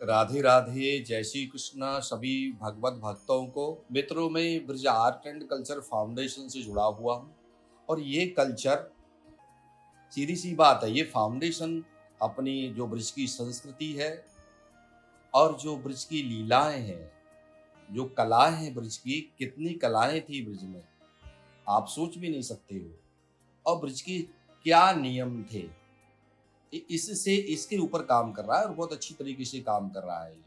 राधे राधे, जय श्री कृष्णा सभी भगवत भक्तों को। मित्रों, में Braj art and culture foundation से जुड़ा हुआ हूँ और ये कल्चर, सीधी सी बात है, ये फाउंडेशन अपनी जो ब्रज की संस्कृति है और जो ब्रज की लीलाएं हैं, जो कलाएं हैं ब्रज की, कितनी कलाएं थी ब्रज में आप सोच भी नहीं सकते हो। और ब्रज के क्या नियम थे, इससे इसके ऊपर काम कर रहा है और बहुत अच्छी तरीके से काम कर रहा है ये।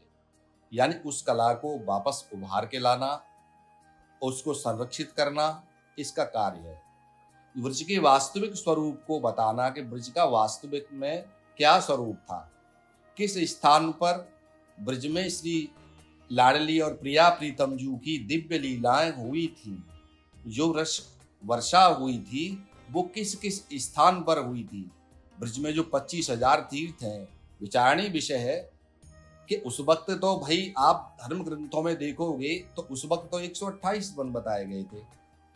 यानी उस कला को वापस उभार के लाना, उसको संरक्षित करना, इसका कार्य है। ब्रज के वास्तविक स्वरूप को बताना कि ब्रज का वास्तविक में क्या स्वरूप था, किस स्थान पर ब्रज में श्री लाडली और प्रिया प्रीतम जू की दिव्य लीलाएं हुई थी, जो रस वर्षा हुई थी वो किस किस स्थान पर हुई थी। ब्रज में जो 25,000 तीर्थ हैं, विचारणीय विषय है कि उस वक्त तो भाई आप धर्म ग्रंथों में देखोगे तो उस वक्त तो 128 वन बताए गए थे,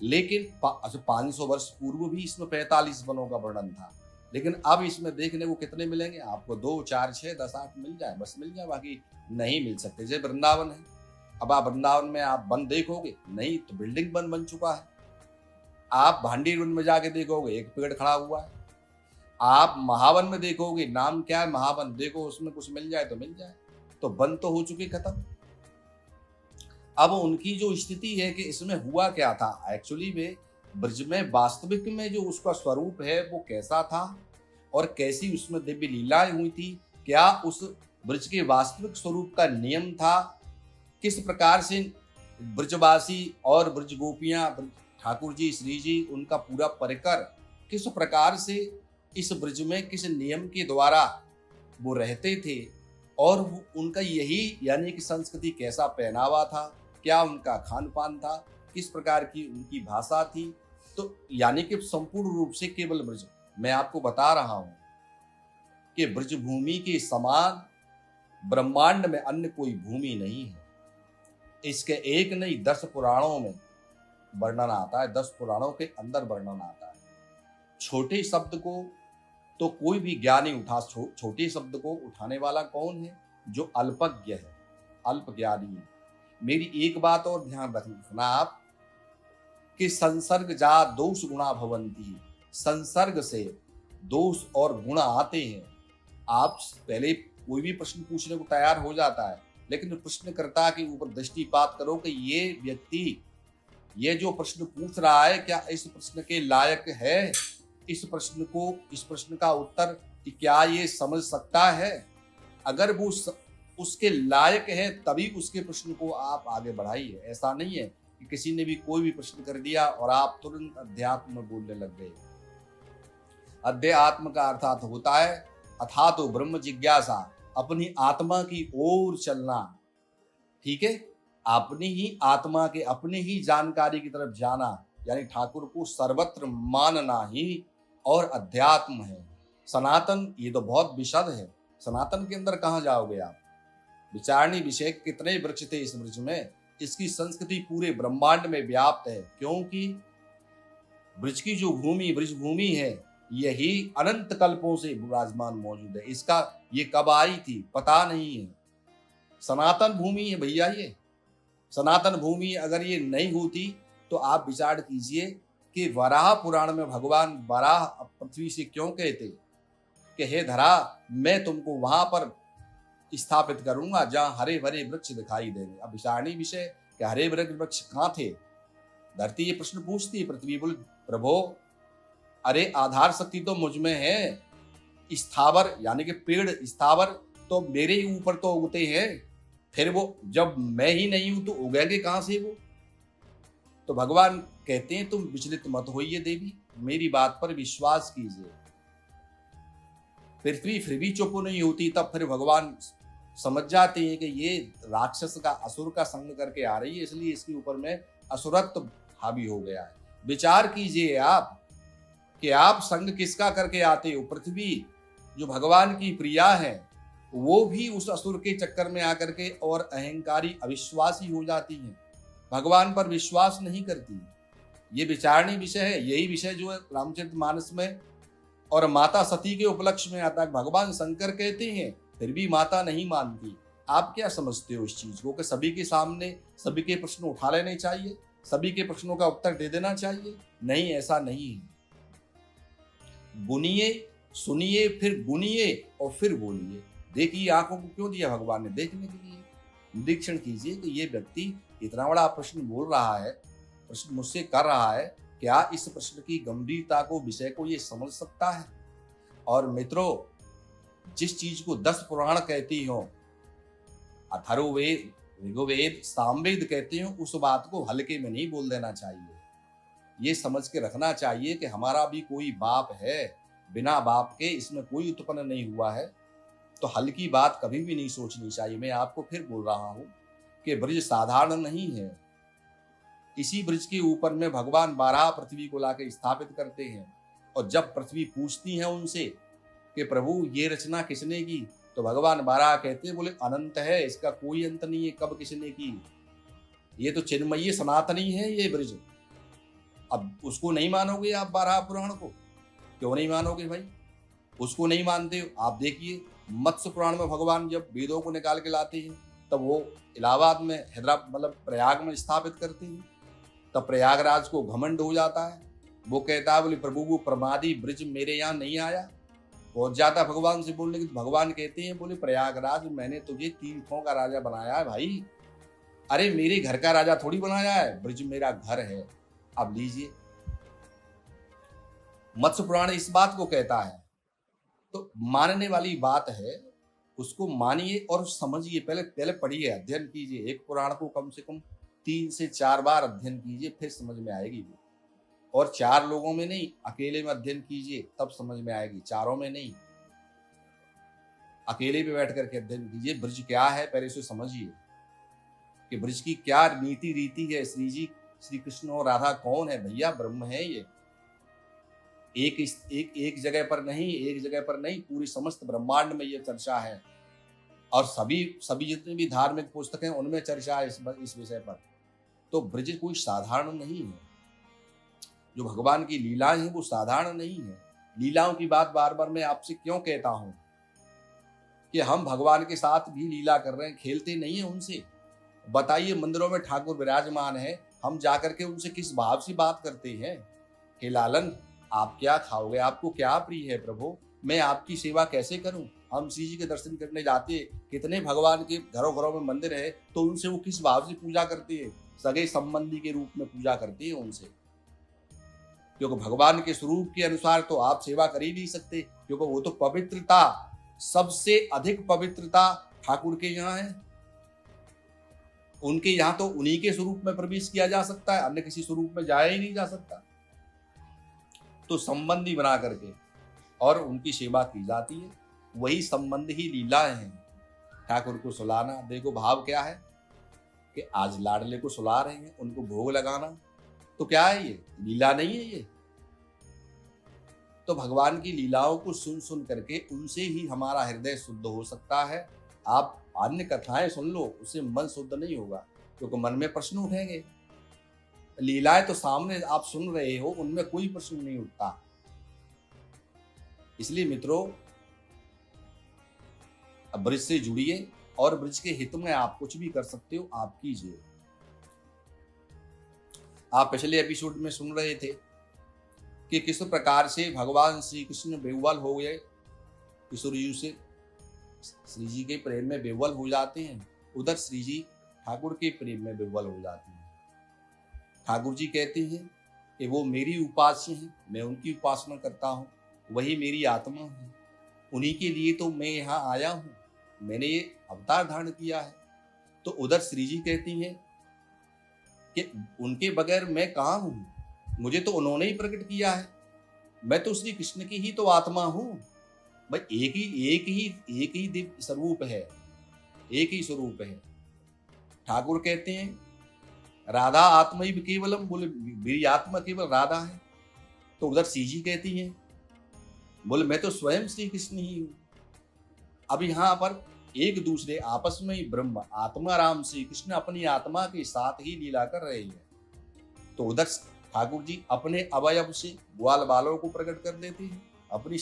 लेकिन 500 वर्ष पूर्व भी इसमें 45 वनों का वर्णन था। लेकिन अब इसमें देखने को कितने मिलेंगे आपको? 2, 4, 6, 10, 8 मिल जाए, बस मिल जाए, बाकी नहीं मिल सकते। जैसे वृंदावन है, अब आप वृंदावन में आप वन देखोगे नहीं तो बिल्डिंग वन बन चुका है। आप भांडी वन में जाके देखोगे एक पेड़ खड़ा हुआ है। आप महावन में देखोगे, नाम क्या है महावन, देखो उसमें कुछ मिल जाए तो मिल जाए, तो वन तो हो चुके खत्म। अब उनकी जो स्थिति है कि इसमें हुआ क्या था, एक्चुअली में ब्रज में वास्तविक में जो उसका स्वरूप है वो कैसा था और कैसी उसमें दिव्य लीलाएं हुई थी, क्या उस ब्रज के वास्तविक स्वरूप का नियम था, किस प्रकार से ब्रजवासी और ब्रज गोपियां, ठाकुर जी, श्री जी, उनका पूरा परिकर किस प्रकार से इस ब्रज में किस नियम के द्वारा वो रहते थे और उनका यही यानी कि संस्कृति, कैसा पहनावा था, क्या उनका खान पान था, किस प्रकार की उनकी भाषा थी। तो यानी कि संपूर्ण रूप से केवल ब्रज, मैं आपको बता रहा हूं कि ब्रज भूमि के समान ब्रह्मांड में अन्य कोई भूमि नहीं है। इसके एक नहीं 10 पुराणों में वर्णन आता है, 10 पुराणों के अंदर वर्णन आता है। छोटे शब्द को तो कोई भी ज्ञानी उठा, छोटे शब्द को उठाने वाला कौन है? जो अल्पज्ञ है, अल्प ज्ञानी है। मेरी एक बात और ध्यान रखना आप कि संसर्ग जा दोष गुणा भवंती, संसर्ग से दोष और गुण आते हैं। आप पहले कोई भी प्रश्न पूछने को तैयार हो जाता है, लेकिन प्रश्नकर्ता के ऊपर दृष्टिपात करो कि ये व्यक्ति ये जो प्रश्न पूछ रहा है क्या इस प्रश्न के लायक है, इस प्रश्न का उत्तर क्या ये समझ सकता है। अगर वो उसके लायक है तभी उसके प्रश्न को आप आगे बढ़ाइए। ऐसा नहीं है कि किसी ने भी कोई भी प्रश्न कर दिया और आप तुरंत अध्यात्म में बोलने लग गए। अध्यात्म का अर्थात होता है अथा तो ब्रह्म जिज्ञासा, अपनी आत्मा की ओर चलना। ठीक है, अपनी ही आत्मा के, अपनी ही जानकारी की तरफ जाना, यानी ठाकुर को सर्वत्र मानना ही और अध्यात्म है। सनातन ये तो बहुत विशद है, सनातन के अंदर कहाँ जाओगे आप? विचारणीय विषय, कितने वृक्ष थे इस ब्रज में, इसकी संस्कृति पूरे ब्रह्मांड में व्याप्त है, क्योंकि ब्रज की जो भूमि ब्रज भूमि है यही अनंत कल्पों से विराजमान मौजूद है। इसका ये कब आई थी पता नहीं है। सनातन भूमि है भैया ये। सनातन भूमि अगर ये नहीं होती तो आप विचार कीजिए कि वराह पुराण में भगवान वराह पृथ्वी से क्यों कहते कि हे धरा, मैं तुमको वहां पर स्थापित करूंगा जहां हरे भरे वृक्ष दिखाई देंगे। अब विचारणीय विषय कि हरे भरे वृक्ष कहाँ थे? धरती ये प्रश्न पूछती है, पृथ्वी बोल प्रभो अरे आधार शक्ति तो मुझ में है, स्थावर यानी कि पेड़ स्थावर तो मेरे ही ऊपर तो उगते हैं, फिर वो जब मैं ही नहीं हूं तो उगेंगे कहां से वो? तो भगवान कहते हैं तुम विचलित मत होइए देवी, मेरी बात पर विश्वास कीजिए। पृथ्वी फिर भी चुप नहीं होती, तब फिर भगवान समझ जाते हैं कि ये राक्षस का, असुर का संग करके आ रही है, इसलिए इसके ऊपर में असुरत्व हावी हो गया है। विचार कीजिए आप कि आप संग किसका करके आते हो? पृथ्वी जो भगवान की प्रिया है वो भी उस असुर के चक्कर में आकर के और अहंकारी अविश्वासी हो जाती है, भगवान पर विश्वास नहीं करती। ये विचारणीय विषय है। यही विषय जो है रामचरितमानस में और माता सती के उपलक्ष्य में आता है। भगवान शंकर कहते हैं फिर भी माता नहीं मानती। आप क्या समझते हो इस चीज को कि सभी के सामने सभी के प्रश्न उठा लेने चाहिए, सभी के प्रश्नों का उत्तर दे देना चाहिए? नहीं, ऐसा नहीं है। गुनिए, सुनिए, फिर गुनिए और फिर बोलिए। देखिए, आंखों को क्यों दिया भगवान ने? देखने के लिए। निरीक्षण कीजिए कि ये व्यक्ति इतना बड़ा प्रश्न बोल रहा है, प्रश्न मुझसे कर रहा है, क्या इस प्रश्न की गंभीरता को, विषय को ये समझ सकता है? और मित्रों, जिस चीज को 10 पुराण कहती हो, अथर्ववेद, ऋग्वेद, सामवेद कहते हो, उस बात को हल्के में नहीं बोल देना चाहिए। ये समझ के रखना चाहिए कि हमारा भी कोई बाप है, बिना बाप के इसमें कोई उत्पन्न नहीं हुआ है। तो हल्की बात कभी भी नहीं सोचनी चाहिए। मैं आपको फिर बोल रहा हूं कि ब्रज साधारण नहीं है। इसी ब्रज के ऊपर में भगवान बारह पृथ्वी को लाके स्थापित करते हैं, और जब पृथ्वी पूछती है उनसे कि प्रभु ये रचना किसने की, तो भगवान बारह कहते हैं, बोले अनंत है, इसका कोई अंत नहीं है, कब किसने की। ये तो चिन्मयी सनातनी है ये ब्रज। अब उसको नहीं मानोगे आप बारह पुराण को? क्यों नहीं मानोगे भाई? उसको नहीं मानते हो? आप देखिए, मत्स्य पुराण में भगवान जब वेदों को निकाल के लाते हैं, तब वो इलाहाबाद में, हैदराबाद मतलब प्रयाग में स्थापित करते हैं, तब प्रयागराज को घमंड हो जाता है। वो कहता है, बोले प्रभु वो प्रमादी ब्रज मेरे यहाँ नहीं आया। पहुंच जाता भगवान से बोलने की, भगवान कहते हैं, बोले प्रयागराज मैंने तुझे तीर्थों का राजा बनाया है भाई। अरे मेरे घर का राजा थोड़ी बनाया है, ब्रज मेरा घर है। अब लीजिए, मत्स्य पुराण इस बात को कहता है, तो मानने वाली बात है, उसको मानिए और समझिए। पहले पढ़िए, अध्ययन कीजिए। एक पुराण को कम से कम 3 से 4 बार अध्ययन कीजिए, फिर समझ में आएगी वो। और 4 लोगों में नहीं, अकेले में अध्ययन कीजिए, तब समझ में आएगी, चारों में नहीं। अकेले पे बैठ करके अध्ययन कीजिए। ब्रज क्या है पहले उसे समझिए कि ब्रज की क्या नीति रीति है। श्री कृष्ण और राधा कौन है भैया? ब्रह्म है ये। एक जगह पर नहीं, पूरी समस्त ब्रह्मांड में ये चर्चा है। और सभी जितने भी धार्मिक पुस्तक हैं उनमें चर्चा है इस विषय पर। तो ब्रज कोई साधारण नहीं है। जो भगवान की लीलाएं हैं वो साधारण नहीं है। लीलाओं की बात बार बार मैं आपसे क्यों कहता हूं कि हम भगवान के साथ भी लीला कर रहे हैं, खेलते नहीं है उनसे। बताइए, मंदिरों में ठाकुर विराजमान है, हम जाकर के उनसे किस भाव से बात करते हैं कि लालन आप क्या खाओगे, आपको क्या प्रिय है प्रभु, मैं आपकी सेवा कैसे करूं। हम श्री जी के दर्शन करने जाते, कितने भगवान के घरों घरों में मंदिर है, तो उनसे वो किस भाव से पूजा करते हैं? सगे संबंधी के रूप में पूजा करते हैं उनसे, क्योंकि भगवान के स्वरूप के अनुसार तो आप सेवा कर ही नहीं सकते, क्योंकि वो तो पवित्रता, सबसे अधिक पवित्रता ठाकुर के यहाँ है। उनके यहाँ तो उन्हीं के स्वरूप में प्रवेश किया जा सकता है, अन्य किसी स्वरूप में जाया ही नहीं जा सकता। तो संबंधी बना करके और उनकी सेवा की जाती है। वही संबंध ही लीलाएं हैं। ठाकुर को सुलाना, देखो भाव क्या है कि आज लाडले को सुला रहे हैं, उनको भोग लगाना, तो क्या है ये? लीला नहीं है ये? तो भगवान की लीलाओं को सुन सुन करके उनसे ही हमारा हृदय शुद्ध हो सकता है। आप अन्य कथाएं सुन लो, उससे मन शुद्ध नहीं होगा, क्योंकि मन में प्रश्न उठेंगे। लीलाएं तो सामने आप सुन रहे हो, उनमें कोई प्रश्न नहीं उठता। इसलिए मित्रों, ब्रज से जुड़िए और ब्रज के हित में आप कुछ भी कर सकते हो, आप कीजिए। आप पिछले एपिसोड में सुन रहे थे कि किस प्रकार से भगवान श्री कृष्ण बेवल हो गए, किशोर जी से श्री जी के प्रेम में बेवल हो जाते हैं, उधर श्री जी ठाकुर के प्रेम में बेवल हो जाते हैं। ठाकुर जी कहते हैं कि वो मेरी उपास्य हैं, मैं उनकी उपासना करता हूँ, वही मेरी आत्मा है, उन्हीं के लिए तो मैं यहाँ आया हूँ, मैंने ये अवतार धारण किया है। तो उधर श्री जी कहती हैं कि उनके बगैर मैं कहाँ हूँ, मुझे तो उन्होंने ही प्रकट किया है, मैं तो श्री कृष्ण की ही तो आत्मा हूँ। भाई एक ही दिव्य स्वरूप है, एक ही स्वरूप है। ठाकुर कहते हैं राधा आत्मा ही केवलम, बोले मेरी आत्मा केवल राधा है। तो उधर श्री जी कहती हैं, बोले मैं तो स्वयं श्री कृष्ण ही हूँ। अब यहाँ पर एक दूसरे आपस में ही ब्रह्म आत्मा राम श्री कृष्ण अपनी आत्मा के साथ ही लीला कर रहे हैं। तो उधर ठाकुर जी अपने अवयव से ग्वाल बालों को प्रकट कर देते हैं, अपने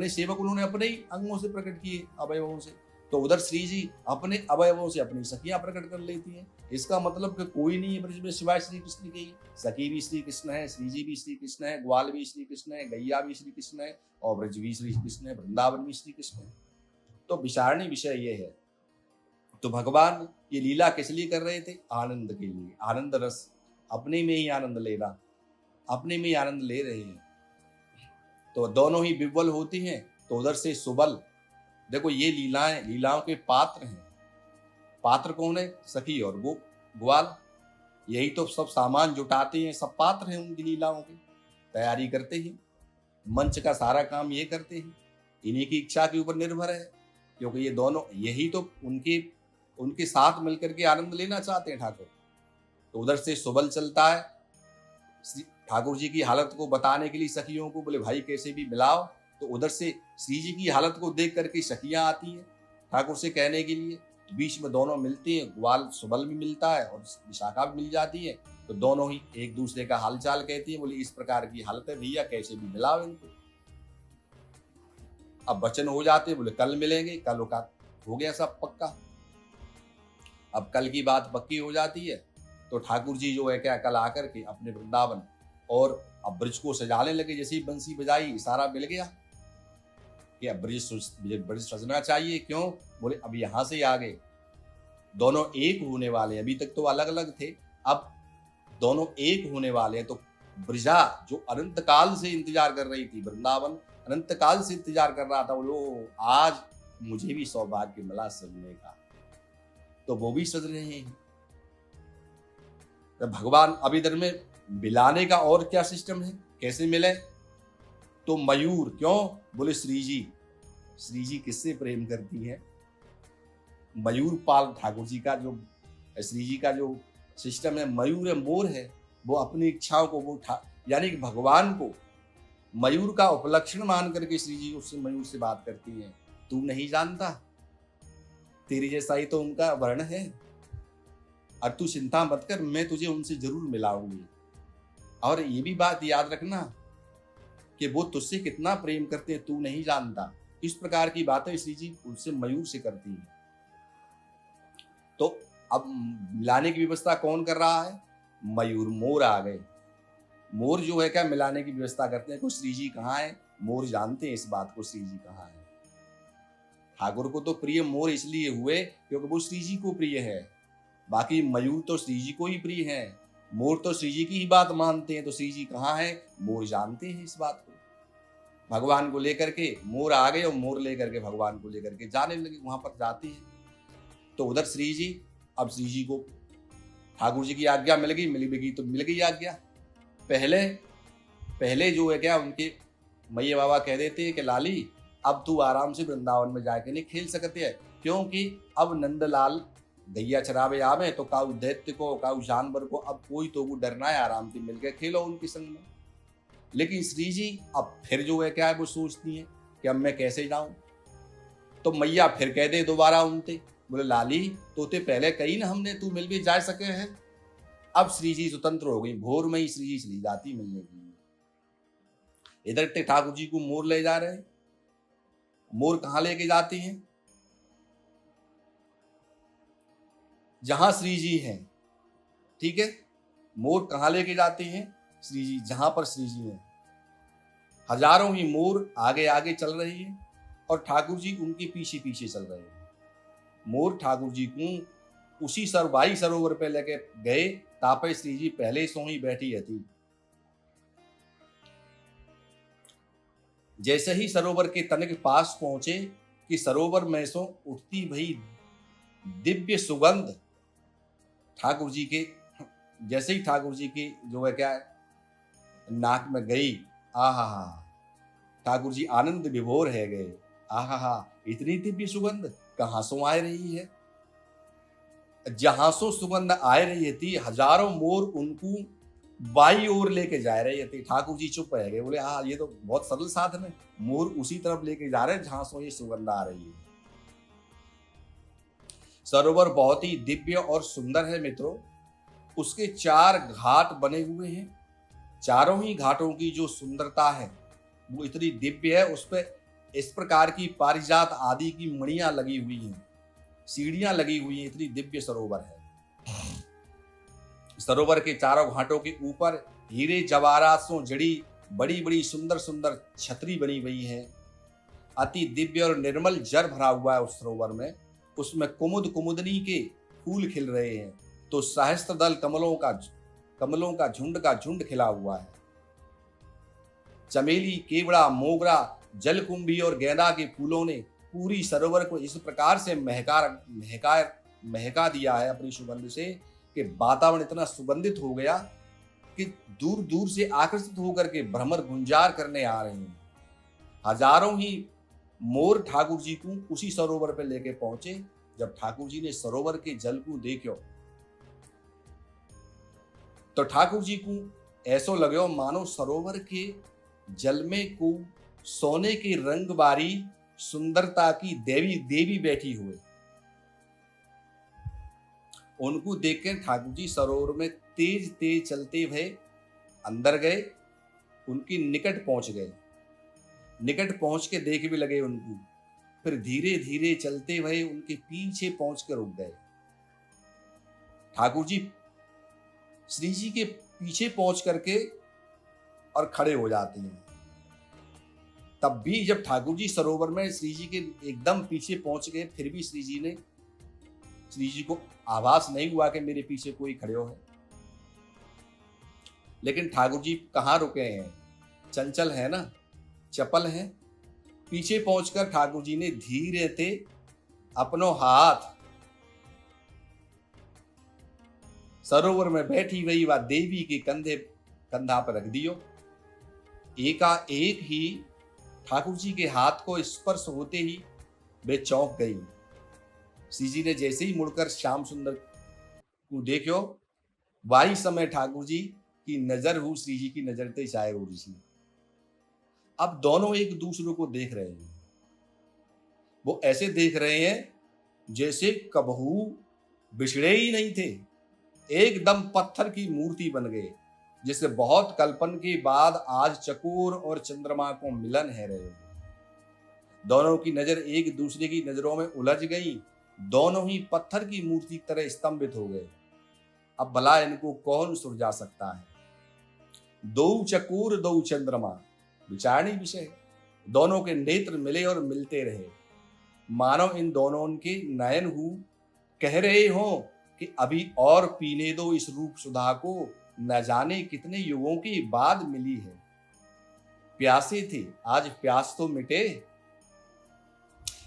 सेवक उन्होंने अपने ही अंगों से प्रकट किए, अवयवों से। तो उधर श्री जी अपने अवयवों से अपनी सखियां प्रकट कर लेती हैं। इसका मतलब कि कोई नहीं है ब्रज में सिवाय श्री कृष्ण के ही। सखी भी श्री कृष्ण है, श्री जी भी श्री कृष्ण है, ग्वाल भी श्री कृष्ण है, गैया भी श्री कृष्ण है, और ब्रज भी श्री कृष्ण है, वृंदावन भी श्री कृष्ण है। तो विचारणी विषय ये है। तो भगवान ये लीला किस लिए कर रहे थे? आनंद के लिए। आनंद रस, अपने में ही आनंद लेना, अपने में ही आनंद ले रहे हैं। तो दोनों ही विह्वल होती हैं, तो उधर से सुबल। देखो ये लीलाओं के पात्र हैं। पात्र कौन है? सखी और वो ग्वाल। यही तो सब सामान जुटाते हैं, सब पात्र हैं उनकी लीलाओं की, तैयारी करते हैं, मंच का सारा काम ये करते हैं। इन्हीं की इच्छा के ऊपर निर्भर है, क्योंकि ये दोनों यही तो उनके साथ मिलकर के आनंद लेना चाहते हैं ठाकुर। तो उधर से सुबल चलता है, ठाकुर जी की हालत को बताने के लिए सखियों को बोले भाई कैसे भी मिलाओ। तो उधर से श्री जी की हालत को देख करके सखियां आती हैं ठाकुर से कहने के लिए। तो बीच में दोनों मिलते हैं, ग्वाल सुबल भी मिलता है और विशाखा भी मिल जाती है। तो दोनों ही एक दूसरे का हालचाल कहती है, बोले इस प्रकार की हालत है भैया, कैसे भी मिलाओ इनको। अब वचन हो जाते हैं, बोले कल मिलेंगे। कल का हो गया सब पक्का। अब कल की बात पक्की हो जाती है। तो ठाकुर जी जो है क्या, कल आकर के अपने वृंदावन और अब ब्रज को सजाने लगे। जैसे ही बंसी बजाई, इशारा मिल गया कि अब ब्रज सजना चाहिए। क्यों? बोले अब यहां से आगे दोनों एक होने वाले। अभी तक तो अलग अलग थे, अब दोनों एक होने वाले हैं। तो ब्रजा जो अनंत काल से इंतजार कर रही थी, वृंदावन अनंत काल से इंतजार कर रहा था, बोलो आज मुझे भी सौभाग्य मिला सजने का। तो वो भी सज रहे हैं। तो भगवान अब इधर में मिलाने का और क्या सिस्टम है, कैसे मिले? तो मयूर, क्यों? बोले श्री जी किससे प्रेम करती है? मयूर पाल ठाकुर जी का जो श्री जी का जो सिस्टम है, मयूर है, मोर है। वो अपनी इच्छाओं को वो यानी कि भगवान को मयूर का उपलक्षण मान करके श्री जी उससे मयूर से बात करती है। तू नहीं जानता, तेरी जैसा ही तो उनका वर्ण है, और तू चिंता मत कर, मैं तुझे उनसे जरूर मिलाऊंगी। और ये भी बात याद रखना कि वो तुझसे कितना प्रेम करते हैं, तू नहीं जानता। इस प्रकार की बातें श्री जी उनसे मयूर से करती हैं। तो अब मिलाने की व्यवस्था कौन कर रहा है? मयूर, मोर आ गए। मोर जो है क्या, मिलाने की व्यवस्था करते हैं। श्री जी कहाँ है? मोर जानते हैं इस बात को, श्री जी कहाँ है। ठाकुर को तो प्रिय मोर इसलिए हुए क्योंकि वो श्री जी को प्रिय है। बाकी मयूर तो श्री जी को ही प्रिय है। मोर तो श्री जी की ही बात मानते हैं। तो श्री जी कहाँ है? मोर जानते हैं इस बात को। भगवान को लेकर के मोर आ गए, और मोर लेकर के भगवान को लेकर के जाने लगे, वहां पर जाते हैं। तो उधर श्री जी, अब श्री जी को ठाकुर जी की आज्ञा मिल गई तो मिल गई आज्ञा। पहले जो है क्या, उनके मैया बाबा कह देते हैं कि लाली अब तू आराम से वृंदावन में जाके नहीं खेल सकते है, क्योंकि अब नंदलाल गैया चरावे आवे। तो काऊ दैत्य को, काऊ जानवर को अब कोई तो वो डरना है, आराम से मिलकर खेलो उनके संग में। लेकिन श्री जी अब फिर जो है क्या है, वो सोचती है कि अब मैं कैसे जाऊं। तो मैया फिर कह दे दोबारा उनते, बोले लाली तो ते पहले कही ना हमने, तू मिल भी जा सके है। अब श्री जी स्वतंत्र हो गई, भोर में ही श्री जी चली जाती मिलने के लिए। इधर ठाकुर जी को मोर ले जा रहे। मोर कहां लेके जाती हैं? जहां श्री जी हैं। ठीक है, मोर कहां लेके जाते हैं? श्री जी, जहां पर श्री जी हैं। हजारों ही मोर आगे आगे चल रही है और ठाकुर जी उनके पीछे पीछे चल रहे हैं। मोर ठाकुर जी को उसी सरवाई सरोवर पे लेके गए, तापे श्री जी पहले सो ही बैठी रहती। जैसे ही सरोवर के तन के पास पहुंचे कि सरोवर में सो उठती भई दिव्य सुगंध ठाकुर जी के। जैसे ही ठाकुर जी की जो है क्या नाक में गई, आहा हा, ठाकुर जी आनंद विभोर है गए। आहा हा, इतनी दिव्य सुगंध कहां सो आ रही है? जहां सो सुगंध आ रही थी, हजारों मोर उनको बाई ओर लेके जा रहे थे। ठाकुर जी चुप रह गए, बोले हाँ ये तो बहुत सरल साधन है, मोर उसी तरफ लेके जा रहे हैं जहां सो ये सुगंध आ रही है। सरोवर बहुत ही दिव्य और सुंदर है मित्रों। उसके 4 घाट बने हुए हैं। चारों ही घाटों की जो सुंदरता है वो इतनी दिव्य है। उस पर इस प्रकार की पारिजात आदि की मणियां लगी हुई हैं, सीढ़ियां लगी हुई हैं, इतनी दिव्य सरोवर है। सरोवर के चारों घाटों के ऊपर हीरे जवाहरात से जड़ी बड़ी बड़ी सुंदर सुंदर छतरी बनी हुई है। अति दिव्य और निर्मल जल भरा हुआ है उस सरोवर में। उसमें कुमुद कुमुदनी के फूल खिल रहे हैं, तो सहस्त्रदल कमलों का झुंड खिला हुआ है। चमेली, केवड़ा, मोगरा, जलकुंभी और गेंदा के फूलों ने पूरी सरोवर को इस प्रकार से महका दिया है अपनी सुगंध से कि वातावरण इतना सुगंधित हो गया कि दूर दूर से आकर्षित होकर के भ्रमर गुंजार करने आ रहे हैं। हजारों ही मोर ठाकुर जी को उसी सरोवर पर लेके पहुंचे। जब ठाकुर जी ने सरोवर के जल को देखो तो ठाकुर जी को ऐसो लगे मानो सरोवर के जल में को सोने के रंग बारी सुंदरता की देवी बैठी हुए। उनको देखकर ठाकुर जी सरोवर में तेज तेज चलते हुए अंदर गए, उनकी निकट पहुंच गए। निकट पहुंच के देख भी लगे उनको, फिर धीरे धीरे चलते हुए उनके पीछे पहुंच कर रुक गए। ठाकुर जी श्री जी के पीछे पहुंच करके और खड़े हो जाते हैं। तब भी जब ठाकुर जी सरोवर में श्री जी के एकदम पीछे पहुंच गए, फिर भी श्री जी को आभास नहीं हुआ कि मेरे पीछे कोई खड़े हो है। लेकिन ठाकुर जी कहाँ रुके हैं, चंचल है ना, चपल है। पीछे पहुंचकर ठाकुर जी ने धीरे से अपनो हाथ सरोवर में बैठी हुई वह देवी के कंधा पर रख दियो। एकाएक ही ठाकुर जी के हाथ को स्पर्श होते ही वे चौंक गई। श्री जी ने जैसे ही मुड़कर श्याम सुंदर को देखो, वही समय ठाकुर जी की नजर हो श्री जी की नजर ते चाहे हो ऋषि। अब दोनों एक दूसरे को देख रहे हैं। वो ऐसे देख रहे हैं जैसे कबहू बिछड़े ही नहीं थे, एकदम पत्थर की मूर्ति बन गए, जिससे बहुत कल्पन के बाद आज चकोर और चंद्रमा को मिलन है रहे। दोनों की नजर एक दूसरे की नजरों में उलझ गई, दोनों ही पत्थर की मूर्ति की तरह स्तंभित हो गए। अब भला इनको कौन सुलझा सकता है। दो चकोर दो चंद्रमा, विचारणी विषय। दोनों के नेत्र मिले और मिलते रहे, मानो इन दोनों के नयन कह रहे हो कि अभी और पीने दो इस रूप सुधा को, न जाने कितने युगों के बाद मिली है। प्यासे थे, आज प्यास तो मिटे।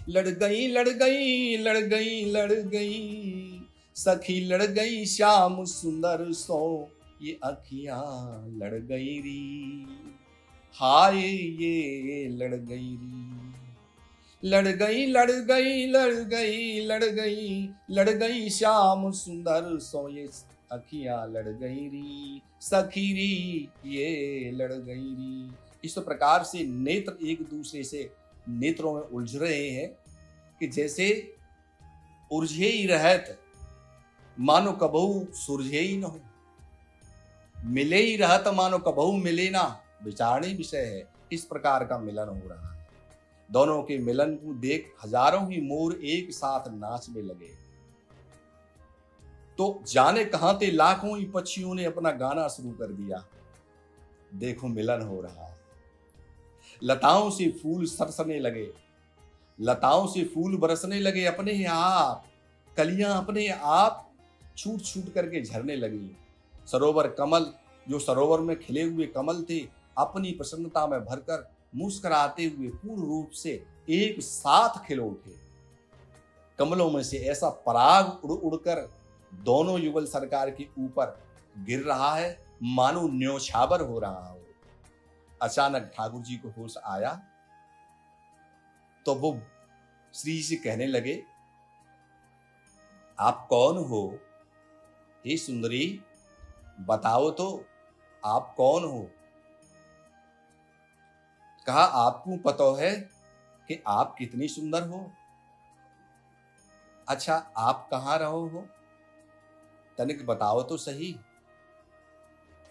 लड़ गई लड़ गई लड़ गई लड़ गई सखी, लड़ गई श्याम सुंदर सो ये अखियां लड़ गई री, हाय ये लड़ गई री। लड़ गई लड़ गई लड़ गई लड़ गई लड़ गई श्याम सुंदर सो ये अखियां लड़ गई री, सखी री ये लड़ गई री। इस प्रकार से नेत्र एक दूसरे से नेत्रों में उलझ रहे हैं कि जैसे उलझे ही रहत, मानो कबहू सुलझे ही न हो, मिले ही रहत मानो कबहू मिले ना, विचारणी विषय है। इस प्रकार का मिलन हो रहा है। दोनों के मिलन को देख हजारों ही मोर एक साथ नाचने लगे। तो जाने कहां थे लाखों ही पक्षियों ने अपना गाना शुरू कर दिया। देखो मिलन हो रहा है। लताओं से फूल सरसने लगे, लताओं से फूल बरसने लगे अपने आप, कलियां अपने आप छूट छूट करके झरने लगी। सरोवर कमल, जो सरोवर में खिले हुए कमल थे, अपनी प्रसन्नता में भरकर मुस्कुराते हुए पूर्ण रूप से एक साथ खिल उठे। कमलों में से ऐसा पराग उड़ उड़कर दोनों युगल सरकार के ऊपर गिर रहा है, मानो न्योछावर हो रहा हो। अचानक ठाकुर जी को होश आया तो वो श्री जी से कहने लगे, आप कौन हो हे सुंदरी, बताओ तो आप कौन हो। कहा आपको पता है कि आप कितनी सुंदर हो। अच्छा आप कहाँ रहो हो, तनिक बताओ तो सही।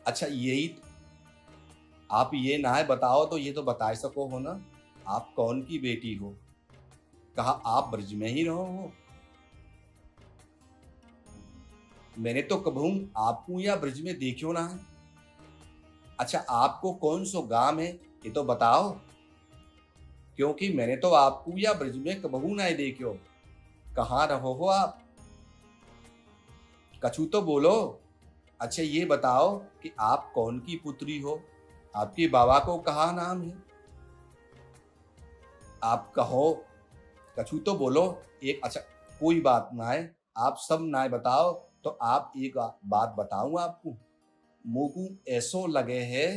अच्छा यही आप ये ना है बताओ तो ये तो बता सको हो ना, आप कौन की बेटी हो? कहा, आप ब्रज में ही रहो हो। मैंने तो कबहू आपको या ब्रज में देखियो ना है। अच्छा, आपको कौन सो गांव है ये तो बताओ, क्योंकि मैंने तो आपको या ब्रज में कबहू ना देखियो। कहाँ रहो हो आप? कछु तो बोलो। अच्छा ये बताओ कि आप कौन की पुत्री हो? आपके बाबा को कहा नाम है? आप कहो, कछु तो बोलो। एक अच्छा, कोई बात ना है, आप सब ना बताओ तो आप एक बात बताऊं आपको। मोकू ऐसो लगे है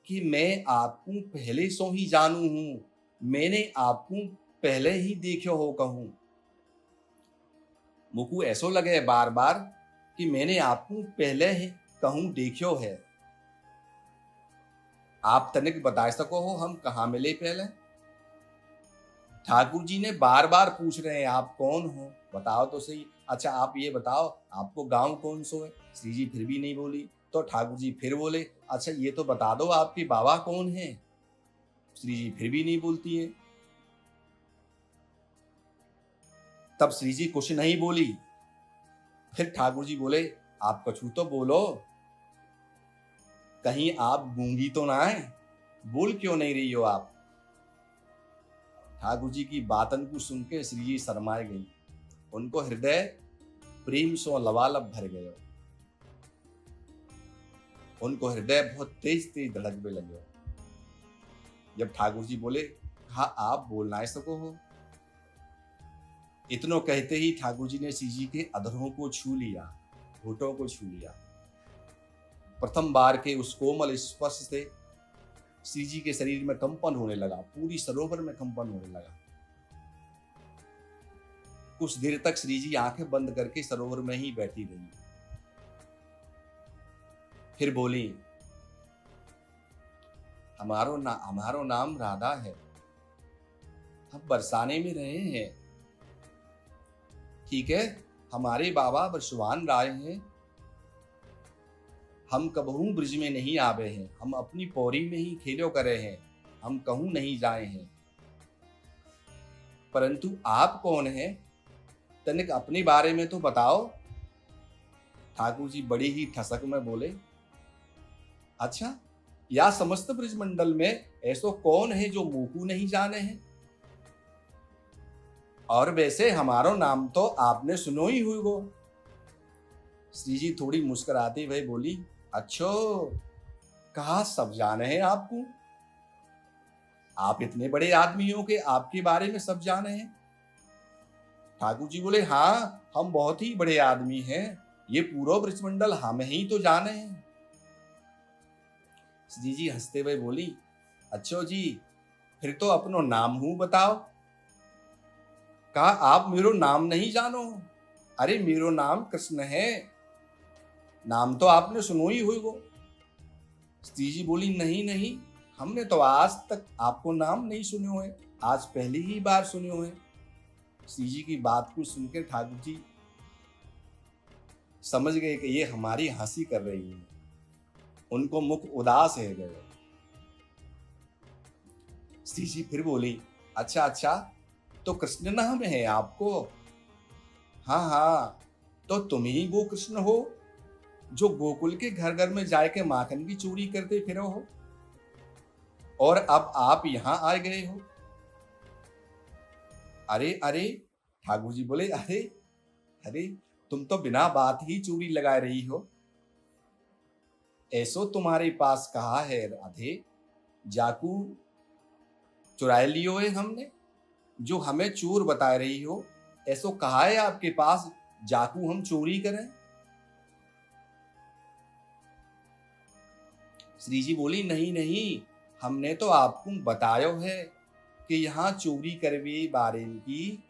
कि मैं आपको पहले सो ही जानू हूं। मैंने आपको पहले ही देखो हो कहूं। मोकू ऐसो लगे बार बार कि मैंने आपको पहले ही कहूं देखो है। आप तनिक बता सको हो हम कहाँ मिले पहले? ठाकुर जी ने बार बार पूछ रहे हैं आप कौन हो, बताओ तो सही। अच्छा आप ये बताओ आपको गांव कौन सो है? श्री जी फिर भी नहीं बोली। तो ठाकुर जी फिर बोले, अच्छा ये तो बता दो आपके बाबा कौन है? श्री जी फिर भी नहीं बोलती है। तब श्री जी कुछ नहीं बोली। फिर ठाकुर जी बोले, आप कछु तो बोलो, कहीं आप गूंगी तो ना है? बोल क्यों नहीं रही हो आप? ठाकुर जी की बातन को सुन के श्री जी शर्माए गई। उनको हृदय प्रेम सो लबालब भर गयो। उनको हृदय बहुत तेज तेज धड़कने लगे। जब ठाकुर जी बोले, हाँ आप बोलना है सको हो। इतनो कहते ही ठाकुर जी ने श्री जी के अधरों को छू लिया, घुटों को छू लिया। प्रथम बार के उस कोमल स्पर्श से श्री जी के शरीर में कंपन होने लगा, पूरी सरोवर में कंपन होने लगा। कुछ देर तक श्री जी आंखें बंद करके सरोवर में ही बैठी रही। फिर बोली, हमारो नाम राधा है। हम बरसाने में रहे हैं। ठीक है, हमारे बाबा बरसुवान राय हैं। हम कबहू ब्रिज में नहीं आवे हैं। हम अपनी पौरी में ही खेलो करे हैं। हम कहूं नहीं जाए हैं। परंतु आप कौन हैं? तनिक अपने बारे में तो बताओ। ठाकुर जी बड़ी ही ठसक में बोले, अच्छा या समस्त ब्रिज मंडल में ऐसो कौन है जो मोकू नहीं जाने हैं? और वैसे हमारो नाम तो आपने सुनो ही हुई गो। श्री जी थोड़ी मुस्कुराती हुई बोली, अच्छो कहा सब जाने हैं आपको? आप इतने बड़े आदमी हो कि आपके बारे में सब जाने हैं? ठाकुर जी बोले, हाँ हम बहुत ही बड़े आदमी हैं। ये पूरा ब्रजमंडल हम ही तो जाने हैं। श्री जी हंसते हुए बोली, अच्छो जी फिर तो अपनो नाम हूं बताओ। कहा, आप मेरो नाम नहीं जानो? अरे मेरो नाम कृष्ण है। नाम तो आपने सुनो ही हुई वो। श्री जी बोली, नहीं नहीं, हमने तो आज तक आपको नाम नहीं सुने हुए, आज पहली ही बार सुने हुए। श्री जी की बात को सुनकर ठाकुर जी समझ गए कि ये हमारी हंसी कर रही है। उनको मुख उदास है गए। श्री जी फिर बोली, अच्छा अच्छा तो कृष्ण नाम है आपको? हाँ हाँ, तो तुम ही वो कृष्ण हो जो गोकुल के घर घर में जाके माखन की चोरी करते फिरो हो, और अब आप यहां आ गए हो? अरे अरे, ठाकुर जी बोले, अरे अरे, तुम तो बिना बात ही चोरी लगा रही हो। ऐसो तुम्हारे पास कहा है राधे, जाकू चुराए लियो है हमने, जो हमें चोर बता रही हो? ऐसो कहा है आपके पास जाकू हम चोरी करें? श्री जी बोली, नहीं नहीं, हमने तो आपको बतायो है कि यहाँ चोरी करवे बारे की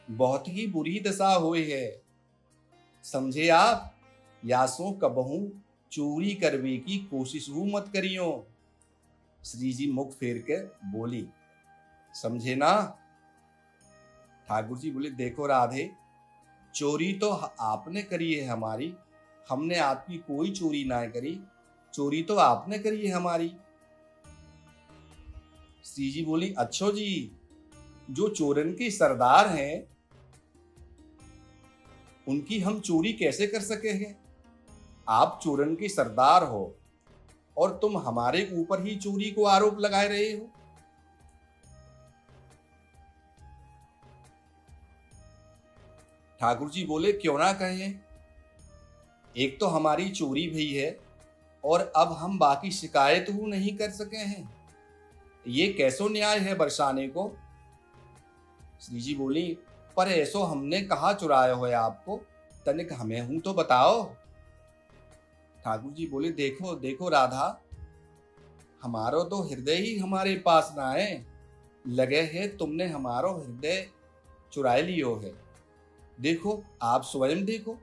बहुत ही बुरी दशा हुई है। समझे आप? यासो कबहू चोरी करवे की कोशिश हूं मत करियो। श्री जी मुख फेर के बोली, समझे ना? ठाकुर जी बोले, देखो राधे, चोरी तो आपने करी है हमारी, हमने आपकी कोई चोरी ना करी। चोरी तो आपने करी है हमारी। श्री जी बोली, अच्छो जी, जो चोरन के सरदार हैं उनकी हम चोरी कैसे कर सके हैं? आप चोरन के सरदार हो और तुम हमारे ऊपर ही चोरी को आरोप लगाए रहे हो। ठाकुर जी बोले, क्यों ना कहें, एक तो हमारी चोरी भई है और अब हम बाकी शिकायत वो नहीं कर सके हैं, ये कैसो न्याय है बरसाने को। श्री जी बोली, पर ऐसो हमने कहा चुराया हो आपको, तनिक हमें हूं तो बताओ। ठाकुर जी बोले, देखो देखो राधा, हमारो तो हृदय ही हमारे पास ना है, लगे है तुमने हमारो हृदय चुराए लियो है। देखो, आप स्वयं देखो।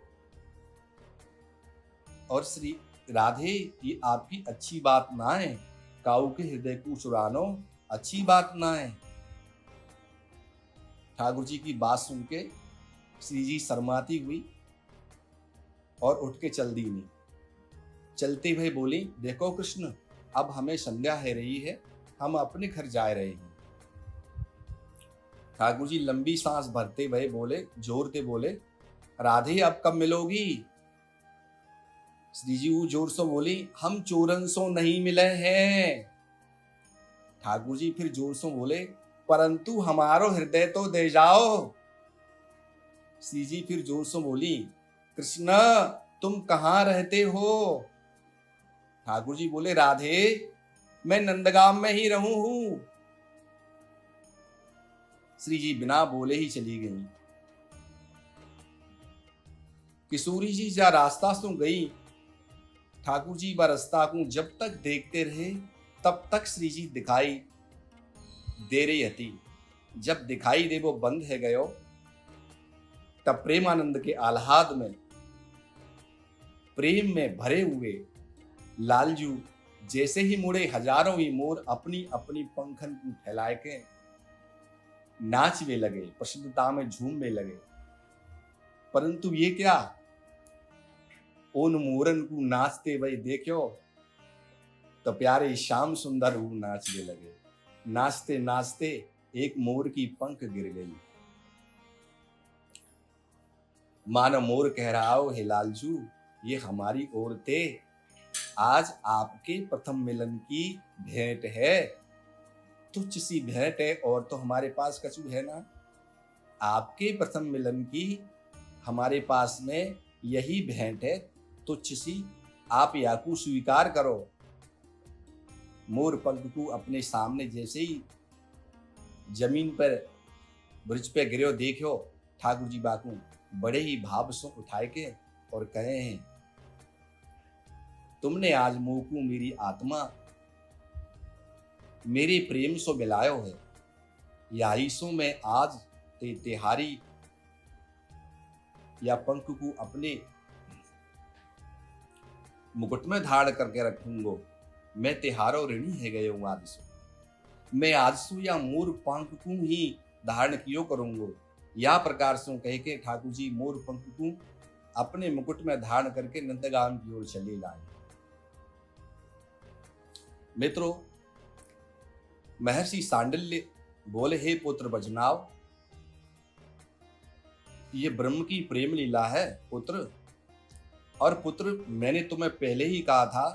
और श्री राधे, ये आपकी अच्छी बात ना है, काऊ के हृदय को चुरानो अच्छी बात ना है। ठाकुर जी की बात सुन के श्री जी शर्माती हुई और उठ के चल दी नहीं। चलते हुए बोली, देखो कृष्ण, अब हमें संध्या है रही है, हम अपने घर जा रहे हैं। ठाकुर जी लंबी सांस भरते हुए बोले, जोर से बोले, राधे अब कब मिलोगी? श्री जी वो जोर से बोली, हम चोरन सो नहीं मिले हैं। ठाकुर जी फिर जोर से बोले, परंतु हमारो हृदय तो दे जाओ। श्री जी फिर जोर से बोली, कृष्ण तुम कहाँ रहते हो? ठाकुर जी बोले, राधे मैं नंदगाम में ही रहूं हूं। श्री जी बिना बोले ही चली गई। किशोरी जी जा रास्ता सो गई। ठाकुर जी व रास्ता को जब तक देखते रहे तब तक श्री जी दिखाई दे रही थी। जब दिखाई दे वो बंद है गयो, तब प्रेमानंद के आह्लाद में, प्रेम में भरे हुए लालजू जैसे ही मुड़े हजारों ही मोर अपनी अपनी पंखन को फैलाए के नाचने लगे, प्रसन्नता में झूमने लगे। परंतु ये क्या, उन मोरन को नाचते वही देखो तो प्यारे श्याम सुंदर वो नाचने लगे। नाचते नाचते एक मोर की पंख गिर गई। मानो मोर कह रहा हो, हे लालजू, ये हमारी औरतें आज आपके प्रथम मिलन की भेंट है। तुच्छ सी भेंट है और तो हमारे पास कछु है ना। आपके प्रथम मिलन की हमारे पास में यही भेंट है, तुच्छ सी, आप याकू स्वीकार करो। मोर पंख को अपने सामने जैसे ही जमीन पर ब्रिज पे गिरो देखो, ठाकुर जी बाकू बड़े ही भाव से उठाए के और कहे हैं, तुमने आज मोकू मेरी आत्मा मेरे प्रेम सो मिलायो है, याही सो मैं आज तिहारी या पंख को अपने मुकुट में धारण करके रखूंगो। मैं तिहारो ऋणी है गए हूं आज सो। मैं आज सो या मोर पंख को ही धारण कियो करूंगो। या प्रकार से कह के ठाकुर जी मोर पंख को अपने मुकुट में धारण करके नंदगाम की ओर चले लाए। मित्रों, महर्षि सांडिल्य बोले, हे पुत्र बजनाव, ये ब्रह्म की प्रेम लीला है पुत्र। और पुत्र, मैंने तुम्हें पहले ही कहा था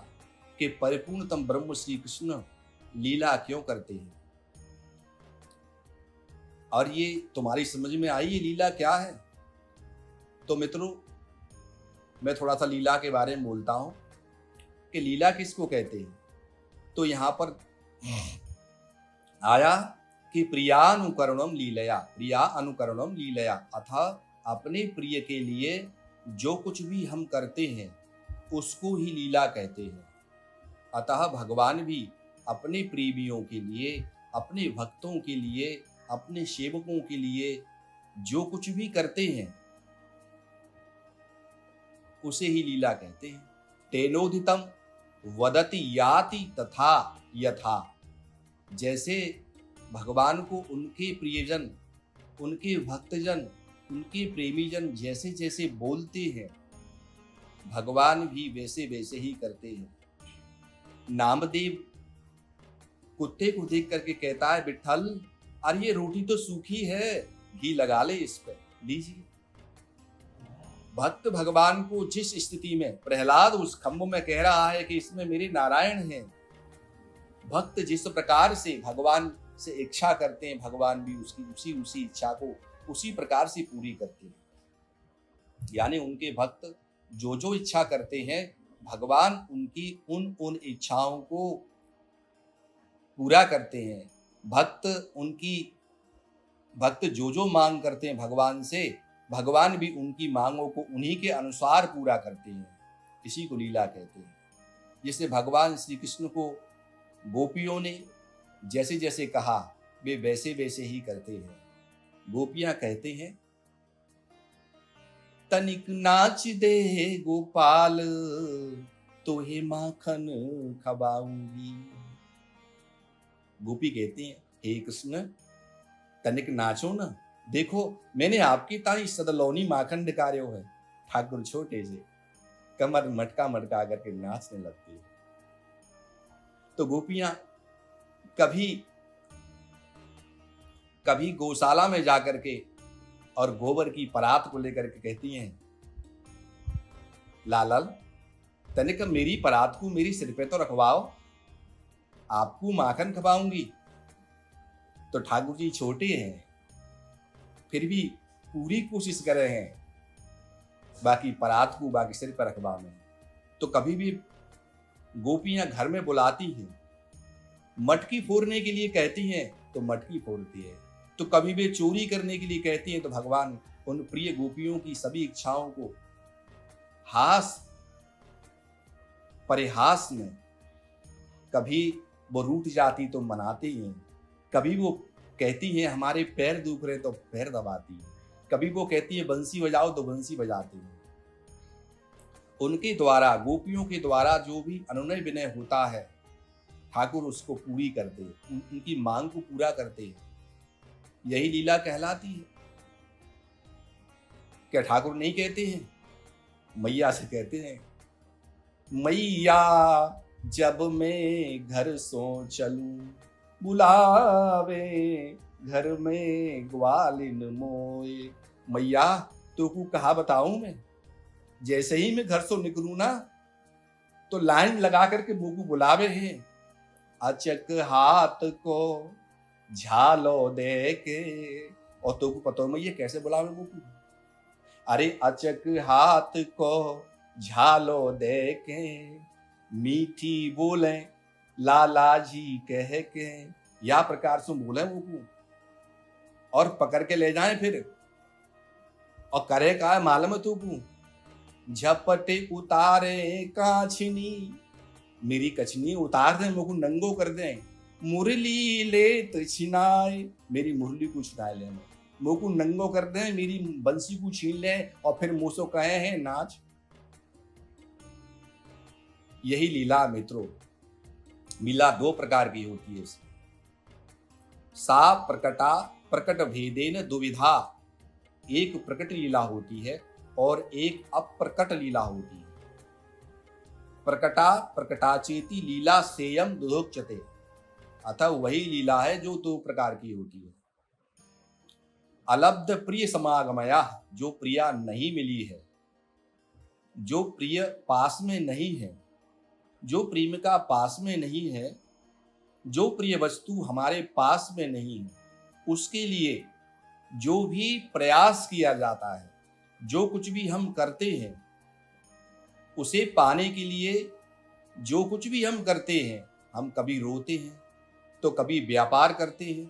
कि परिपूर्णतम ब्रह्म श्री कृष्ण लीला क्यों करते हैं, और ये तुम्हारी समझ में आई ये लीला क्या है। तो मित्रों, मैं थोड़ा सा लीला के बारे में बोलता हूं कि लीला किसको कहते हैं। तो यहां पर आया कि प्रियानुकरणम लीलया, प्रिया अनुकरणम लीलया, अर्थात अपने प्रिय के लिए जो कुछ भी हम करते हैं उसको ही लीला कहते हैं। अतः भगवान भी अपने प्रेमियों के लिए, अपने भक्तों के लिए, अपने सेवकों के लिए जो कुछ भी करते हैं उसे ही लीला कहते हैं। तेनोदितम वदति याति तथा यथा, जैसे भगवान को उनके प्रियजन, उनके भक्तजन, उनके प्रेमीजन जैसे जैसे बोलते हैं, भगवान भी वैसे वैसे ही करते हैं। नामदेव कुत्ते को देख करके कहता है, विट्ठल अरे ये रोटी तो सूखी है, घी लगा ले इस पे, लीजिए। भक्त भगवान को जिस स्थिति में, प्रहलाद उस खम्भ में कह रहा है कि इसमें मेरे नारायण हैं, भक्त जिस प्रकार से भगवान से इच्छा करते हैं, भगवान भी उसकी उसी इच्छा को उसी प्रकार से पूरी करते हैं। यानी उनके भक्त जो जो इच्छा करते हैं, भगवान उनकी उन इच्छाओं को पूरा करते हैं। भक्त जो जो मांग करते हैं भगवान से, भगवान भी उनकी मांगों को उन्हीं के अनुसार पूरा करते हैं। इसी को लीला कहते हैं। जिसे भगवान श्री कृष्ण को गोपियों ने जैसे जैसे कहा, वे वैसे वैसे ही करते हैं। गोपियां कहते हैं, तनिक नाच दे गोपाल, तोहे माखन खवाऊंगी। गोपी कहती हैं, हे कृष्ण तनिक नाचो ना, देखो मैंने आपकी ताई सदलौनी माखन निकार्यो है। ठाकुर छोटे से कमर मटका मटका करके नाचने लगती है। तो गोपियां कभी गौशाला में जाकर के और गोबर की परात को लेकर के कहती हैं, लालल तनिक मेरी परात को मेरी सिर पे तो रखवाओ, आपको माखन खवाऊंगी। तो ठाकुर जी छोटे हैं, फिर भी पूरी कोशिश कर रहे हैं बाकी परात को बाकी सिर पर रखवाने। तो कभी भी गोपियां घर में बुलाती हैं, मटकी फोड़ने के लिए कहती हैं तो मटकी फोड़ती है। तो कभी भी चोरी करने के लिए कहती हैं तो भगवान उन प्रिय गोपियों की सभी इच्छाओं को हास परिहास में, कभी वो रूठ जाती तो मनाती हैं, कभी वो कहती हैं हमारे पैर दुख रहे तो पैर दबाती हैं, कभी वो कहती है बंसी बजाओ तो बंसी बजाती हैं। उनके द्वारा, गोपियों के द्वारा जो भी अनुनय विनय होता है, ठाकुर उसको पूरी करते, उनकी मांग को पूरा करते हैं। यही लीला कहलाती है। क्या ठाकुर नहीं कहते हैं? मैया से कहते हैं, मैया जब मैं घर सो चलूं, बुलावे घर में ग्वालिन मोए। मैया तो को कहा बताऊं मैं, जैसे ही मैं घर से निकलूं ना तो लाइन लगा करके मोकू बुलावे हैं, अचक हाथ को झालो दे के। और तो को पता हो मैया कैसे बुलावे मोकू? अरे अचक हाथ को झालो दे के, मीठी बोले लाला जी कह के। या प्रकार से बोले मोकू और पकड़ के ले जाए फिर। और करे का है मालूम है तुमको? झपटे उतारे काछनी, मेरी कछनी उतार दे, मोकू नंगो कर दे। मुरली ले छिनाए, मेरी मुरली को छुड़ा ले, मोकू नंगो कर दे, मेरी बंसी को छीन ले और फिर मुँह से कहे हैं नाच। यही लीला मित्रों, लीला दो प्रकार की होती है। सा प्रकटा प्रकट भेदेन दुविधा, एक प्रकट लीला होती है और एक अप्रकट लीला होती है। प्रकटा प्रकटाचेति लीला सेयम दुधोच्यते, अतः वही लीला है जो दो प्रकार की होती है। अलब्ध प्रिय समागमया, जो प्रिया नहीं मिली है, जो प्रिय पास में नहीं है, जो प्रेमिका पास में नहीं है, जो प्रिय वस्तु हमारे पास में नहीं है, उसके लिए जो भी प्रयास किया जाता है, जो कुछ भी हम करते हैं, उसे पाने के लिए जो कुछ भी हम करते हैं, हम कभी रोते हैं तो कभी व्यापार करते हैं,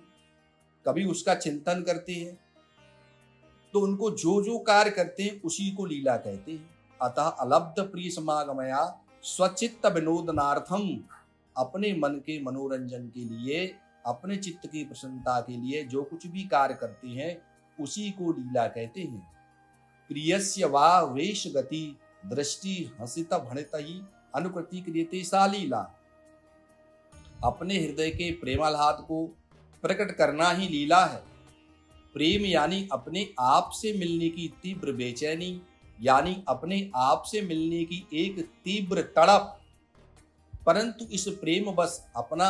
कभी उसका चिंतन करते हैं। तो उनको जो जो कार्य करते हैं उसी को लीला कहते हैं। अतः अलब्ध प्रिय समागमया स्वचित्त विनोदनार्थम, अपने मन के मनोरंजन के लिए, अपने चित्त की प्रसन्नता के लिए जो कुछ भी कार्य करते हैं उसी को लीला कहते हैं। प्रियस्य वा वेश गति दृष्टि हसित भणित ही अनुकृति क्रियते सा लीला, अपने हृदय के प्रेमाह्लाद को प्रकट करना ही लीला है। प्रेम यानी अपने आप से मिलने की तीव्र बेचैनी, यानी अपने आप से मिलने की एक तीव्र तड़प, परंतु इस प्रेम बस अपना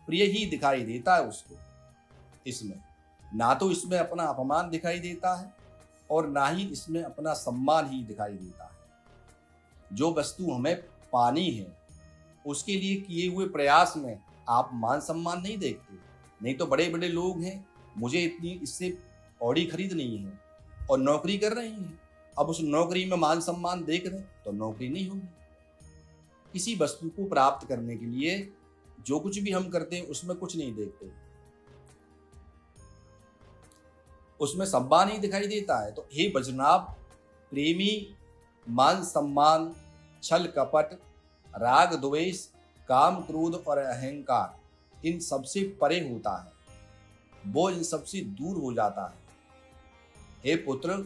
प्रिय ही दिखाई देता है उसको। इसमें ना तो इसमें अपना अपमान दिखाई देता है और ना ही इसमें अपना सम्मान ही दिखाई देता है। जो वस्तु हमें पानी है उसके लिए किए हुए प्रयास में आप मान सम्मान नहीं देखते। नहीं तो बड़े बड़े लोग हैं, मुझे इतनी इससे ऑडी खरीदनी है और नौकरी कर रही हैं, अब उस नौकरी में मान सम्मान देख रहे हैं तो नौकरी नहीं होगी। किसी वस्तु को प्राप्त करने के लिए जो कुछ भी हम करते हैं उसमें कुछ नहीं देखते, उसमें सम्मान ही दिखाई देता है। तो हे बजनाब, प्रेमी मान सम्मान, छल कपट, राग द्वेष, काम क्रोध और अहंकार इन सबसे परे होता है, वो इन सबसे दूर हो जाता है। हे पुत्र,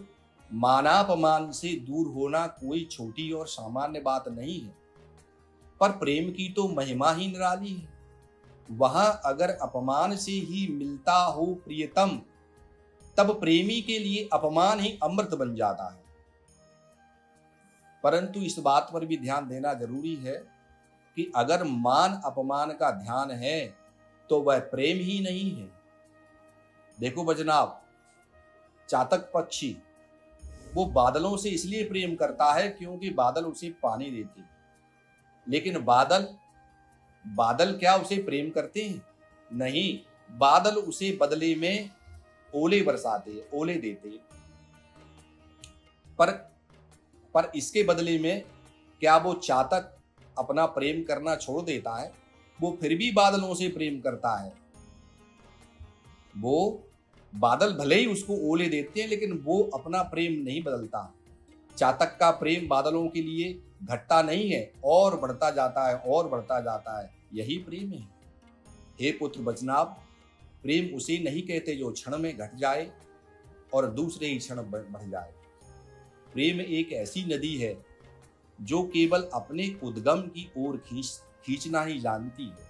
मानापमान से दूर होना कोई छोटी और सामान्य बात नहीं है, पर प्रेम की तो महिमा ही निराली है। वहां अगर अपमान से ही मिलता हो प्रियतम, तब प्रेमी के लिए अपमान ही अमृत बन जाता है। परंतु इस बात पर भी ध्यान देना जरूरी है कि अगर मान अपमान का ध्यान है तो वह प्रेम ही नहीं है। देखो बजनाब, चातक पक्षी वो बादलों से इसलिए प्रेम करता है क्योंकि बादल उसे पानी देते हैं, लेकिन बादल क्या उसे प्रेम करते हैं? नहीं, बादल उसे बदले में ओले बरसाते हैं, ओले देते हैं। पर इसके बदले में क्या वो चातक अपना प्रेम करना छोड़ देता है? वो फिर भी बादलों से प्रेम करता है। वो बादल भले ही उसको ओले देते हैं लेकिन वो अपना प्रेम नहीं बदलता। चातक का प्रेम बादलों के लिए घटता नहीं है, और बढ़ता जाता है और बढ़ता जाता है। यही प्रेम है। हे पुत्र बजनाब, प्रेम उसे नहीं कहते जो क्षण में घट जाए और दूसरे ही क्षण बढ़ जाए। प्रेम एक ऐसी नदी है जो केवल अपने उद्गम की ओर खींचना ही जानती है,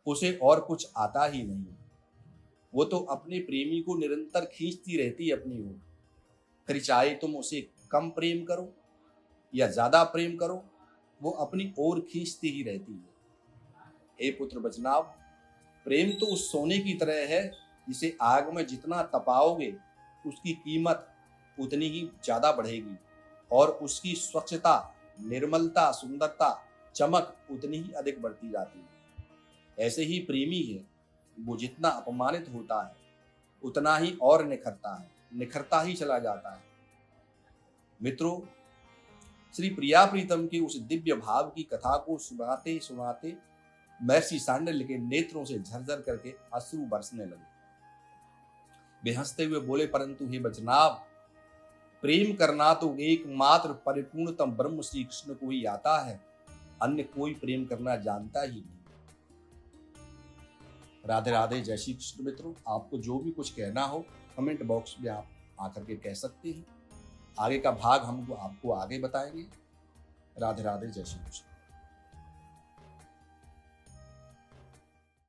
उसे और कुछ आता ही नहीं। वो तो अपने प्रेमी को निरंतर खींचती रहती है अपनी ओर। फिर चाहे तुम उसे कम प्रेम करो या ज्यादा प्रेम करो, वो अपनी ओर खींचती ही रहती है। हे पुत्र बजनाब, प्रेम तो उस सोने की तरह है जिसे आग में जितना तपाओगे उसकी कीमत उतनी ही ज्यादा बढ़ेगी और उसकी स्वच्छता, निर्मलता, सुंदरता, चमक उतनी ही अधिक बढ़ती जाती है। ऐसे ही प्रेमी है, वो जितना अपमानित होता है उतना ही और निखरता ही चला जाता है। मित्रों, श्री प्रिया प्रीतम के उस दिव्य भाव की कथा को सुनाते सुनाते महर्षि सांडिल्य के नेत्रों से झरझर करके अश्रु बरसने लगे। वे हंसते हुए बोले, परंतु हे बजनाब, प्रेम करना तो एकमात्र परिपूर्णतम ब्रह्म श्री कृष्ण को ही आता है, अन्य कोई प्रेम करना जानता ही नहीं। राधे राधे। जय श्री कृष्ण। मित्रों, आपको जो भी कुछ कहना हो कमेंट बॉक्स में आप आकर के कह सकते हैं। आगे का भाग हम आपको आगे बताएंगे। राधे राधे। जय श्री कृष्ण।